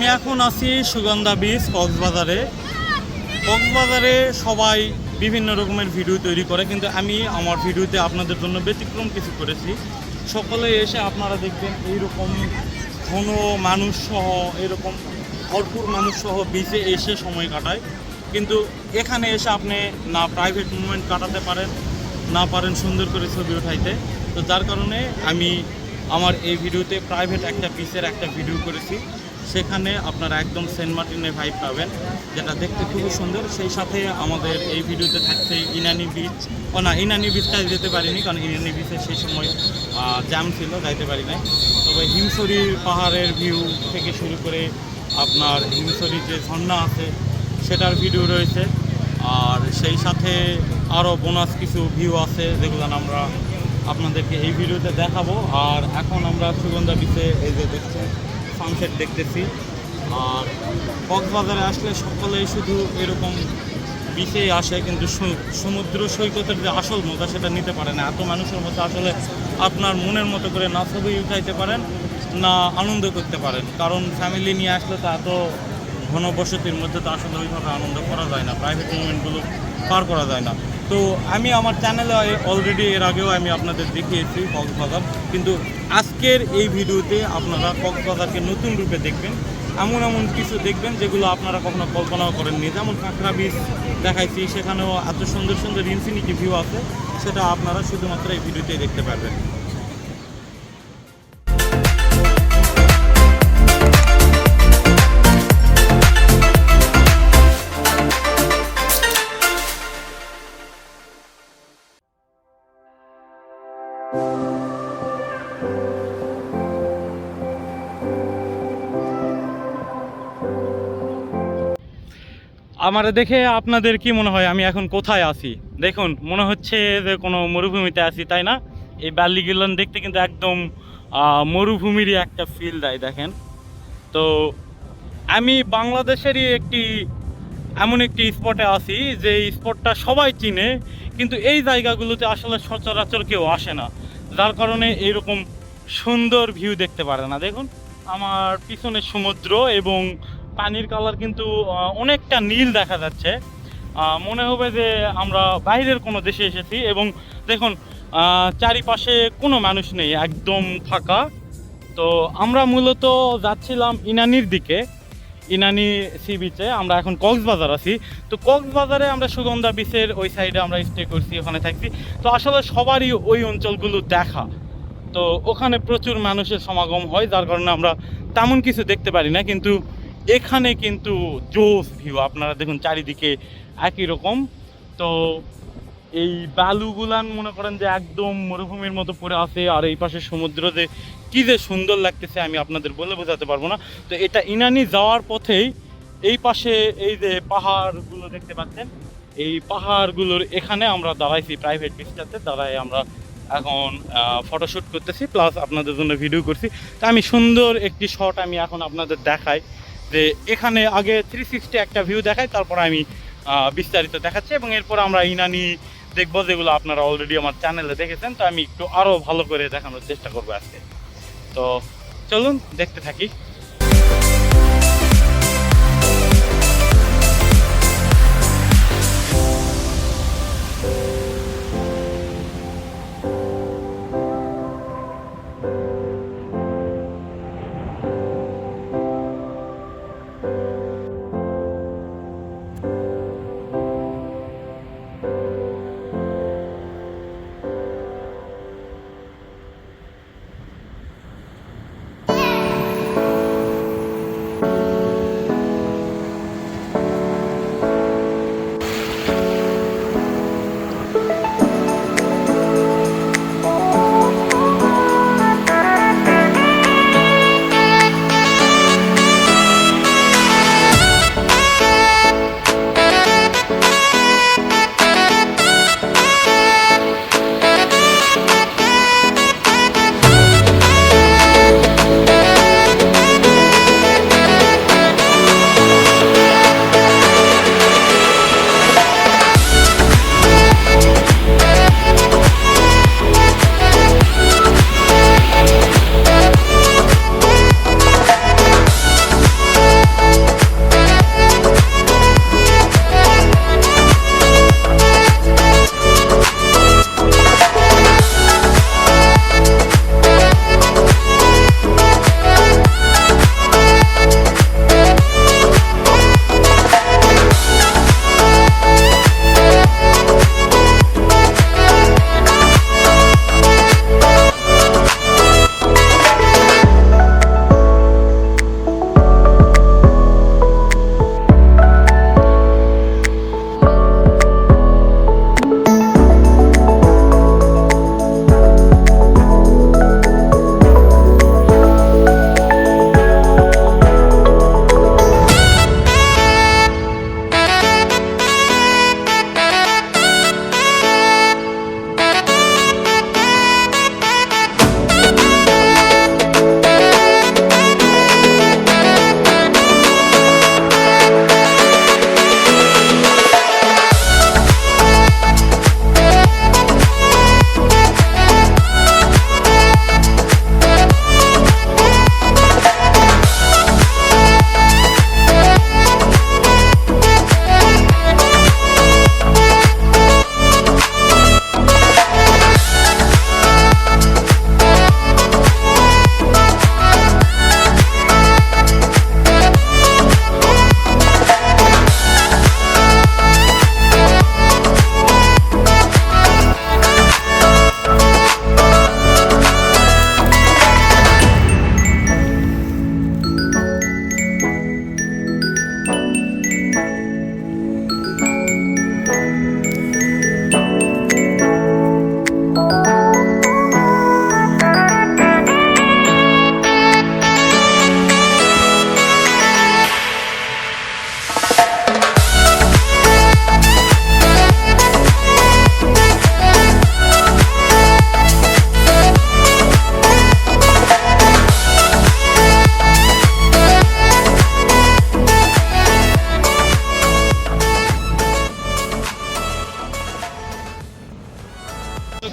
আমি এখন আছি সুগন্ধা বিচ কক্সবাজারে। কক্সবাজারে সবাই বিভিন্ন রকমের ভিডিও তৈরি করে, কিন্তু আমি আমার ভিডিওতে আপনাদের জন্য ব্যতিক্রম কিছু করেছি। সকলে এসে আপনারা দেখবেন এইরকম ঘন মানুষ সহ, এরকম ভরপুর মানুষ সহ বিচে এসে সময় কাটায়। কিন্তু এখানে এসে আপনি না প্রাইভেট মুভমেন্ট কাটাতে পারেন, না পারেন সুন্দর করে ছবি উঠাইতে। তো যার কারণে আমি আমার এই ভিডিওতে প্রাইভেট একটা বিচের একটা ভিডিও করেছি। সেখানে আপনারা একদম সেন্ট মার্টিনের ভাইব পাবেন, যেটা দেখতে খুবই সুন্দর। সেই সাথে আমাদের এই ভিডিওতে থাকছে ইনানি বিচ। ইনানি বিচটায় যেতে পারিনি, কারণ ইনানি বিচে সেই সময় জ্যাম ছিল, যাইতে পারি নাই। তবে হিমছড়ির পাহাড়ের ভিউ থেকে শুরু করে আপনার হিমছড়ির যে ঝর্ণা আছে সেটার ভিডিও রয়েছে। আর সেই সাথে আরও বোনাস কিছু ভিউ আছে, যেগুলো আমরা আপনাদেরকে এই ভিডিওতে দেখাবো। আর এখন আমরা সুগন্ধা বিচে এই যে দেখছেন সানসেট দেখতেছি। আর কক্সবাজারে আসলে সকলেই শুধু এরকম বিচেই আসে, কিন্তু সমুদ্র সৈকতের যে আসল মজা সেটা নিতে পারে না। এত মানুষের মধ্যে আসলে আপনার মনের মতো করে না ছবি উঠাইতে পারেন, না আনন্দ করতে পারেন। কারণ ফ্যামিলি নিয়ে আসলে তো এত ঘনবসতির মধ্যে তো আসলে ওইভাবে আনন্দ করা যায় না, প্রাইভেট মুভমেন্টগুলো পার করা যায় না। তো আমি আমার চ্যানেলে অলরেডি এর আগেও আমি আপনাদের দেখিয়েছি কক্সবাজার, কিন্তু আজকের এই ভিডিওতে আপনারা কক্সবাজারকে নতুন রূপে দেখবেন। এমন এমন কিছু দেখবেন যেগুলো আপনারা কখনো কল্পনাও করেননি। যেমন কাঁকড়া বিচ দেখাইছি, সেখানেও এত সুন্দর সুন্দর ইনফিনিটি ভিউ আছে, সেটা আপনারা শুধুমাত্র এই ভিডিওতেই দেখতে পারবেন। আমার দেখে আপনাদের কি মনে হয় আমি এখন কোথায় আছি? দেখুন, মনে হচ্ছে যে কোনো মরুভূমিতে আছি, তাই না? এই বালিগুলো দেখতে কিন্তু একদম মরুভূমিরই একটা ফিল দেয়। দেখেন তো, আমি বাংলাদেশেরই এমন একটি স্পটে আছি যে স্পটটা সবাই চিনে, কিন্তু এই জায়গাগুলোতে আসলে সচরাচর কেউ আসে না, যার কারণে এইরকম সুন্দর ভিউ দেখতে পারে না। দেখুন আমার পিছনে সমুদ্র, এবং পানির কালার কিন্তু অনেকটা নীল দেখা যাচ্ছে। মনে হবে যে আমরা বাইরের কোনো দেশে এসেছি। এবং দেখুন চারিপাশে কোনো মানুষ নেই, একদম ফাঁকা। তো আমরা মূলত যাচ্ছিলাম ইনানির দিকে, ইনানি সি বিচে। আমরা এখন কক্সবাজার আছি। তো কক্সবাজারে আমরা সুগন্ধা বিচের ওই সাইডে আমরা স্টে করছি, ওখানে থাকছি। তো আসলে সবারই ওই অঞ্চলগুলো দেখা, তো ওখানে প্রচুর মানুষের সমাগম হয়, যার কারণে আমরা তেমন কিছু দেখতে পারি না। কিন্তু এখানে কিন্তু জোস ভিউ, আপনারা দেখুন চারিদিকে একই রকম। তো এই বালুগুলান মনে করেন যে একদম মরুভূমির মতো পড়ে আছে, আর এই পাশে সমুদ্র যে কী যে সুন্দর লাগতেছে আমি আপনাদের বলে বোঝাতে পারবো না। তো এটা ইনানি যাওয়ার পথেই এই পাশে এই যে পাহাড়গুলো দেখতে পাচ্ছেন, এই পাহাড়গুলোর এখানে আমরা দাঁড়াইছি, প্রাইভেট বিচটাতে দাঁড়াই আমরা এখন ফটোশ্যুট করতেছি, প্লাস আপনাদের জন্য ভিডিও করছি। তা আমি সুন্দর একটি শট আমি এখন আপনাদের দেখাই, যে এখানে আগে 360 একটা ভিউ দেখাই, তারপর আমি বিস্তারিত দেখাচ্ছি। এবং এরপর আমরা ইনানি দেখবো, যেগুলো আপনারা অলরেডি আমার চ্যানেলে দেখেছেন। তো আমি একটু আরও ভালো করে দেখানোর চেষ্টা করবো আজকে। তো চলুন দেখতে থাকি।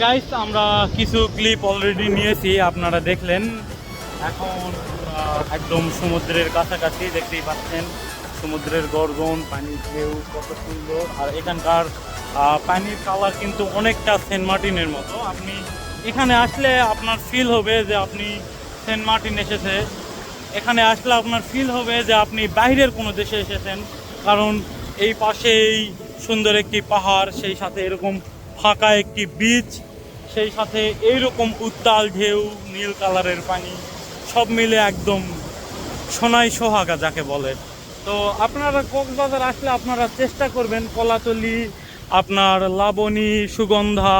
গাইস আমরা কিছু ক্লিপ অলরেডি নিয়েছি, আপনারা দেখলেন। এখন একদম সমুদ্রের কাছাকাছি, দেখতেই পাচ্ছেন সমুদ্রের গর্জন, পানির ঢেউ কত সুন্দর। আর এখানকার পানির কালার কিন্তু অনেকটা সেন্ট মার্টিনের মতো। আপনি এখানে আসলে আপনার ফিল হবে যে আপনি সেন্ট মার্টিন এসেছে, এখানে আসলে আপনার ফিল হবে যে আপনি বাইরের কোনো দেশে এসেছেন। কারণ এই পাশেই সুন্দর একটি পাহাড়, সেই সাথে এরকম ফাঁকা একটি বিচ, সেই সাথে এইরকম উত্তাল ঢেউ, নীল কালারের পানি, সব মিলে একদম সোনাই সোহাগা যাকে বলে। তো আপনারা কক্সবাজার আসলে আপনারা চেষ্টা করবেন কলাতলি, আপনার লাবণী, সুগন্ধা,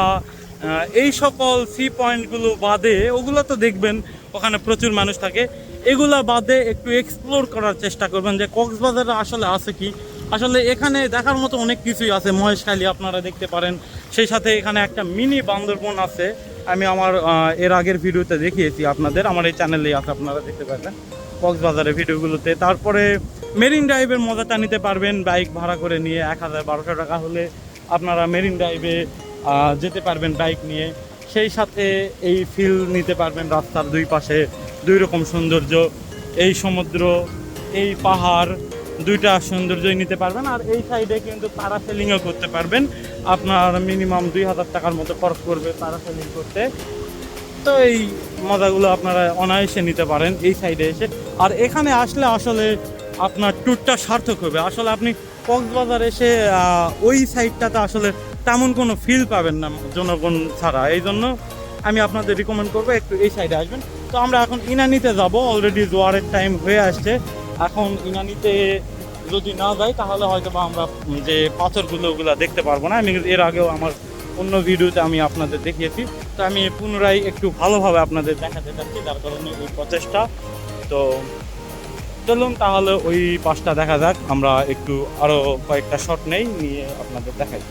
এই সকল সি পয়েন্টগুলো বাদে, ওগুলো তো দেখবেন ওখানে প্রচুর মানুষ থাকে, এগুলা বাদে একটু এক্সপ্লোর করার চেষ্টা করবেন যে কক্সবাজারে আসলে আছে কি। আসলে এখানে দেখার মতো অনেক কিছুই আছে। মহেশখালী আপনারা দেখতে পারেন, সেই সাথে এখানে একটা মিনি বান্দরবন আছে, আমি আমার এর আগের ভিডিওতে দেখিয়েছি আপনাদের, আমার এই চ্যানেলেই আছে, আপনারা দেখতে পারবেন কক্সবাজারের ভিডিওগুলোতে। তারপরে মেরিন ড্রাইভের মজাটা নিতে পারবেন বাইক ভাড়া করে নিয়ে। 1000-1200 টাকা হলে আপনারা মেরিন ড্রাইভে যেতে পারবেন বাইক নিয়ে। সেই সাথে এই ফিল নিতে পারবেন রাস্তার দুই পাশে দুই রকম সৌন্দর্য, এই সমুদ্র, এই পাহাড়, দুইটা সৌন্দর্যই নিতে পারবেন। আর এই সাইডে কিন্তু প্যারাসেলিংও করতে পারবেন, আপনার মিনিমাম 2000 টাকার মতো খরচ করবে প্যারাসেলিং করতে। তো এই মজাগুলো আপনারা অনায়াসে নিতে পারেন এই সাইডে এসে। আর এখানে আসলে আসলে আপনার ট্যুরটা সার্থক হবে। আসলে আপনি কক্সবাজার এসে ওই সাইডটাতে আসলে তেমন কোনো ফিল পাবেন না জনগণ ছাড়া, এই জন্য আমি আপনাদের রিকমেন্ড করবো একটু এই সাইডে আসবেন। তো আমরা এখন ইনানিতে যাব, অলরেডি জোয়ারের টাইম হয়ে আসছে। এখন ইনানিতে যদি না যাই তাহলে হয়তো বা আমরা যে পাথরগুলো ওগুলো দেখতে পারবো না। আমি এর আগেও আমার অন্য ভিডিওতে আমি আপনাদের দেখিয়েছি, তো আমি পুনরায় একটু ভালোভাবে আপনাদের দেখাতে চাচ্ছি, যার কারণে ওই প্রচেষ্টা। তো চলুন তাহলে ওই পাশটা দেখা যাক, আমরা একটু আরও কয়েকটা শট নিয়ে আপনাদের দেখাই।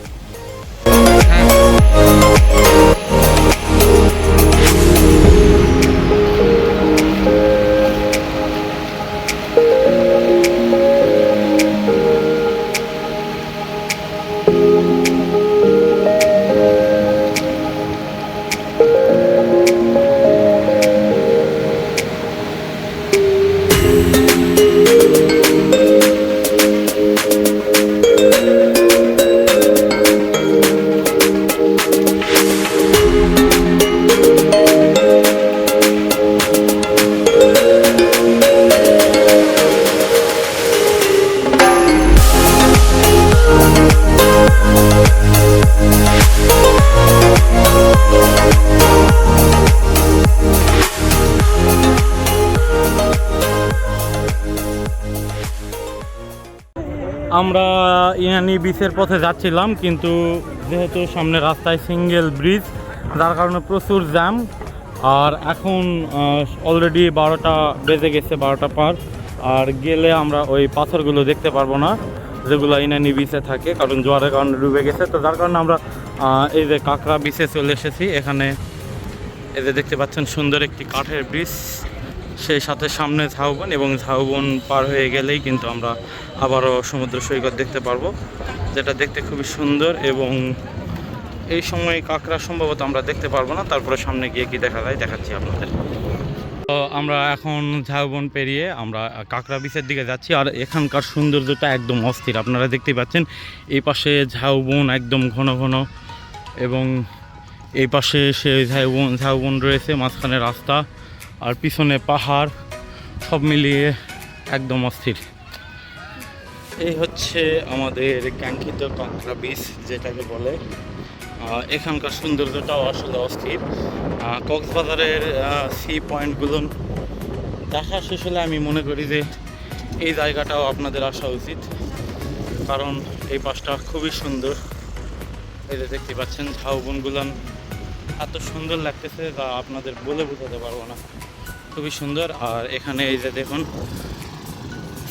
আমরা ইনানি বিচের পথে যাচ্ছিলাম, কিন্তু যেহেতু সামনে রাস্তায় সিঙ্গেল ব্রিজ, যার কারণে প্রচুর জ্যাম। আর এখন অলরেডি 12টা বেজে গেছে, 12টা পার। আর গেলে আমরা ওই পাথরগুলো দেখতে পারবো না যেগুলো ইনানি বিচে থাকে, কারণ জোয়ারের কারণে ডুবে গেছে। তো যার কারণে আমরা এই যে কাঁকড়া বিচে চলে এসেছি। এখানে এই যে দেখতে পাচ্ছেন সুন্দর একটি কাঠের ব্রিজ, সেই সাথে সামনে ঝাউবন, এবং ঝাউবন পার হয়ে গেলেই কিন্তু আমরা আবারও সমুদ্র সৈকত দেখতে পারবো, যেটা দেখতে খুবই সুন্দর। এবং এই সময় কাঁকড়া সম্ভবত আমরা দেখতে পারবো না, তারপরে সামনে গিয়ে কি দেখা যায় দেখাচ্ছি আপনাদের। তো আমরা এখন ঝাউবন পেরিয়ে আমরা কাঁকড়া বিচের দিকে যাচ্ছি। আর এখানকার সৌন্দর্যটা একদম অস্থির, আপনারা দেখতেই পাচ্ছেন। এই পাশে ঝাউবন একদম ঘন ঘন, এবং এই পাশে সে ঝাউবন রয়েছে, মাঝখানে রাস্তা, আর পিছনে পাহাড়, সব মিলিয়ে একদম অস্থির। এই হচ্ছে আমাদের কাঙ্ক্ষিত কাঁকড়া বিচ যেটাকে বলে। এখানকার সৌন্দর্যটাও আসলে অস্থির। কক্সবাজারের সি পয়েন্টগুলো দেখা শেষ হলে আমি মনে করি যে এই জায়গাটাও আপনাদের আসা উচিত, কারণ এই পাশটা খুবই সুন্দর। এই যে দেখতে পাচ্ছেন ঝাউবনগুলান এত সুন্দর লাগতেছে যা আপনাদের বলে বোঝাতে পারবো না, খুবই সুন্দর। আর এখানে এই যে দেখুন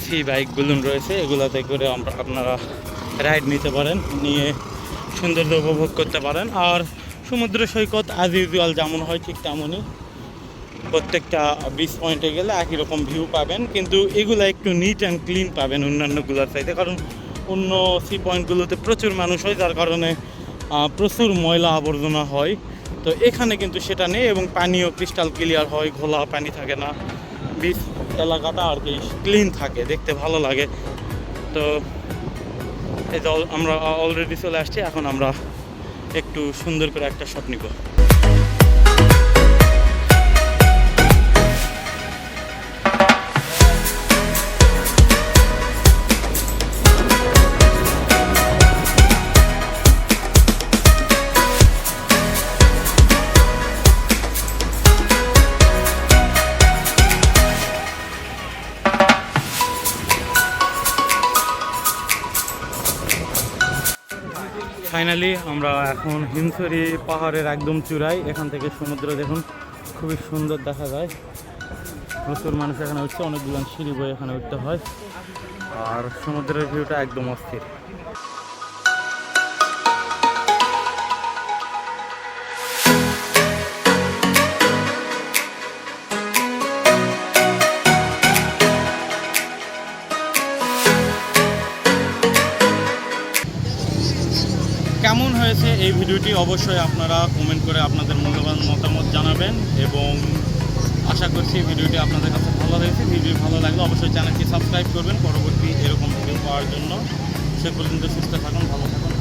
সি বাইকগুলো রয়েছে, এগুলাতে করে আপনারা রাইড নিতে পারেন, নিয়ে সৌন্দর্য উপভোগ করতে পারেন। আর সমুদ্র সৈকত অ্যাজ ইউজুয়াল যেমন হয় ঠিক তেমনই, প্রত্যেকটা বিচ পয়েন্টে গেলে একই রকম ভিউ পাবেন, কিন্তু এগুলো একটু নিট অ্যান্ড ক্লিন পাবেন অন্যান্যগুলোর চাইতে, কারণ অন্য সি পয়েন্টগুলোতে প্রচুর মানুষ হয়, যার কারণে প্রচুর ময়লা আবর্জনা হয়। তো এখানে কিন্তু সেটা নেই, এবং পানিও ক্রিস্টাল ক্লিয়ার হয়, ঘোলা পানি থাকে না, বিচ এলাকাটা আর কি ক্লিন থাকে, দেখতে ভালো লাগে। তো এই যে আমরা অলরেডি চলে আসছি, এখন আমরা একটু সুন্দর করে একটা শট নিব। ফাইনালি আমরা এখন হিমছড়ি পাহাড়ের একদম চূড়ায়, এখান থেকে সমুদ্র দেখুন খুবই সুন্দর দেখা যায়। প্রচুর মানুষ এখানে উঠছে, অনেকগুলো সিঁড়ি বয়ে এখানে উঠতে হয়, আর সমুদ্রের ভিউটা একদম অস্থির। কেমন হয়েছে এই ভিডিওটি অবশ্যই আপনারা কমেন্ট করে আপনাদের মূল্যবান মতামত জানাবেন, এবং আশা করছি ভিডিওটি আপনাদের কাছে ভালো লেগেছে। ভিডিও ভালো লাগলে অবশ্যই চ্যানেলটি সাবস্ক্রাইব করবেন পরবর্তী এরকম ভিডিও পাওয়ার জন্য। সে পর্যন্ত সুস্থ থাকুন, ভালো থাকুন।